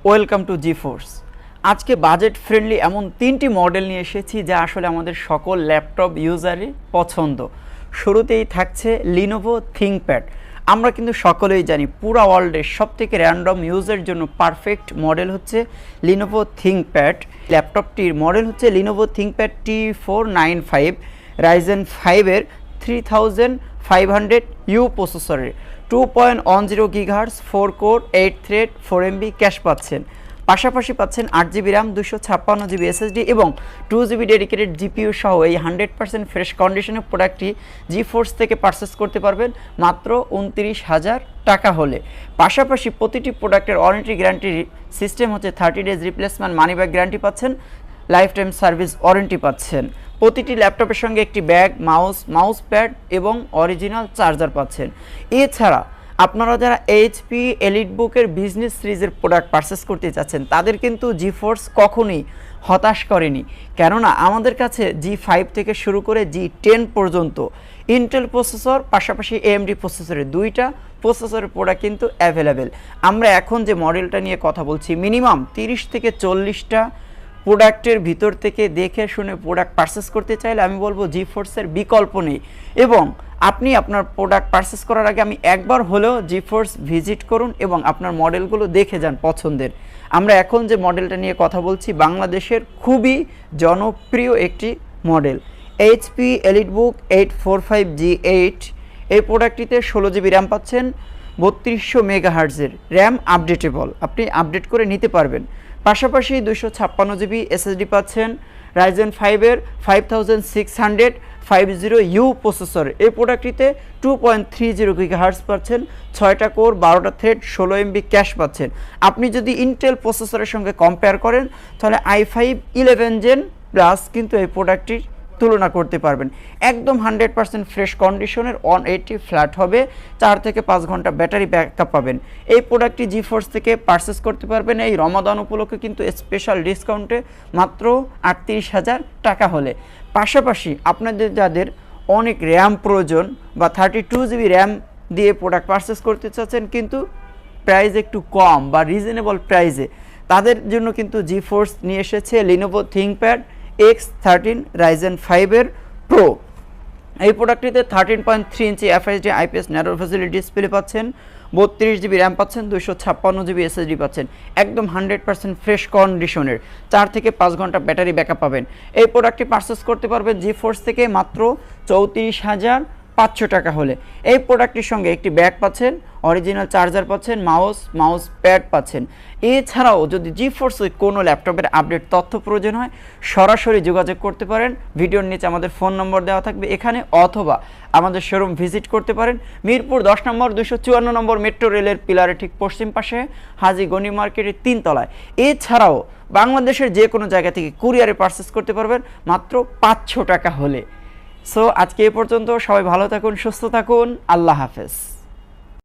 Welcome to G force. আজকে budget friendly এমন তিনটি মডেল নিয়ে এসেছি যা আসলে আমাদের সকল ল্যাপটপ ইউজারই পছন্দ। শুরুতেই থাকছে লিনোভো থিংকপ্যাড। আমরা কিন্তু সকলেই জানি পুরো ওয়ার্ল্ডের সবথেকে র্যান্ডম ইউজের জন্য পারফেক্ট মডেল হচ্ছে লিনোভো থিংকপ্যাড। ল্যাপটপটির মডেল হচ্ছে লিনোভো থিংকপ্যাড T495 রাইজেন 5-এর 3500U প্রসেসরের 2.10 GHz 4 core 8 thread 4 MB cache পাচ্ছেন। পাশাপাশি পাচ্ছেন 8GB RAM 256GB SSD এবং 2GB ডেডিকেটেড জিপিইউ সহ এই 100% ফ্রেশ কন্ডিশনের প্রোডাক্টটি জিফোর্স থেকে পারচেস করতে পারবেন মাত্র 29,000 টাকা হলে। পাশাপাশি প্রতিটি প্রোডাক্টের ওয়ারেন্টি গ্যারান্টি সিস্টেম হচ্ছে 30 days replacement money back guarantee পাচ্ছেন, লাইফ টাইম সার্ভিস ওয়ারেন্টি পাচ্ছেন। প্রতিটি ল্যাপটপের সঙ্গে একটি ব্যাগ, মাউস প্যাড এবং অরিজিনাল চার্জার পাচ্ছেন। এছাড়া আপনারা যারা এইচপি এলিটবুকের বিজনেস সিরিজের প্রোডাক্ট পারচেস করতে চাচ্ছেন তাদের কিন্তু জিফোর্স কখনোই হতাশ করেনি, কেননা আমাদের কাছে G5 থেকে শুরু করে G10 পর্যন্ত ইন্টেল প্রসেসর পাশাপাশি AMD প্রসেসরের দুইটা প্রসেসরের প্রোডাক্ট কিন্তু অ্যাভেলেবেল। আমরা এখন যে মডেলটা নিয়ে কথা বলছি মিনিমাম 30 থেকে 40টা প্রোডাক্টের ভিতর থেকে দেখে শুনে প্রোডাক্ট পারচেস করতে চাইলে আমি বলবো জিফোর্সের বিকল্প নেই। এবং আপনি আপনার প্রোডাক্ট পারচেস করার আগে আমি একবার হলেও জিফোর্স ভিজিট করুন এবং আপনার মডেলগুলো দেখে যান পছন্দের। আমরা এখন যে মডেলটা নিয়ে কথা বলছি বাংলাদেশের খুবই জনপ্রিয় একটি মডেল এইচপি এলিটবুক 845G8। এই প্রোডাক্টটিতে 16GB র্যাম পাচ্ছেন, 3200 মেগাহার্টজের র্যাম আপডেটেবল, আপনি আপডেট করে নিতে পারবেন। পাশাপাশি 256GB SSD পাচ্ছেন, রাইজেন 5-এর 5650U প্রসেসর। এই প্রোডাক্টটিতে 2.30 GHz পাচ্ছেন, 6টা কোর 12টা থ্রেড 16 MB ক্যাশ পাচ্ছেন। আপনি যদি ইন্টেল প্রসেসরের সঙ্গে কম্পেয়ার করেন তাহলে i5 11 Gen প্লাস কিন্তু এই প্রোডাক্টটির তুলনা করতে পারবেন। একদম 100% ফ্রেশ কন্ডিশনের 180 ফ্ল্যাট হবে, 4 থেকে 5 ঘন্টা ব্যাটারি ব্যাকআপ পাবেন। এই প্রোডাক্টটি জিফোর্স থেকে পারচেস করতে পারবেন এই রমাদান উপলক্ষে কিন্তু স্পেশাল ডিসকাউন্টে মাত্র 38,000 টাকা হলে। পাশাপাশি আপনাদের যাদের অনেক র্যাম প্রয়োজন বা 32GB র্যাম দিয়ে প্রোডাক্ট পারচেস করতে চাচ্ছেন কিন্তু প্রাইস একটু কম বা রিজনেবল প্রাইসে, তাদের জন্য কিন্তু জিফোর্স নিয়ে এসেছে লিনোভো থিংকপ্যাড X13 রাইজেন 5-এর প্রো। এই প্রোডাক্টটিতে 13.3 inch FHD IPS narrow facility display পাচ্ছেন, 32GB র্যাম পাচ্ছেন, 256GB SSD পাচ্ছেন। একদম 100% ফ্রেশ কন্ডিশনের 4 থেকে 5 ঘন্টা ব্যাটারি ব্যাকআপ পাবেন। এই প্রোডাক্টটি পারচেস করতে পারবেন জিফোর্স থেকে মাত্র 34,500 টাকা হলে। এই প্রোডাক্টটির সঙ্গে একটি ব্যাগ পাচ্ছেন, অরিজিনাল চার্জার পাচ্ছেন, মাউস প্যাড পাচ্ছেন। এছাড়াও যদি জিফোর্সে কোনো ল্যাপটপের আপডেট তথ্য প্রয়োজন হয় সরাসরি যোগাযোগ করতে পারেন, ভিডিওর নিচে আমাদের ফোন নম্বর দেওয়া থাকবে এখানে, অথবা আমাদের শোরুম ভিজিট করতে পারেন মিরপুর 10 নম্বর 254 নম্বর মেট্রো রেলের পিলারের ঠিক পশ্চিম পাশে হাজি গনি মার্কেটের 3 তলায়। এছাড়াও বাংলাদেশের যে কোনো জায়গা থেকে কুরিয়ারে পারচেস করতে পারবেন মাত্র 500 টাকা হলে। সো আজকে এ পর্যন্ত, সবাই ভালো থাকুন, সুস্থ থাকুন, আল্লাহ হাফেজ।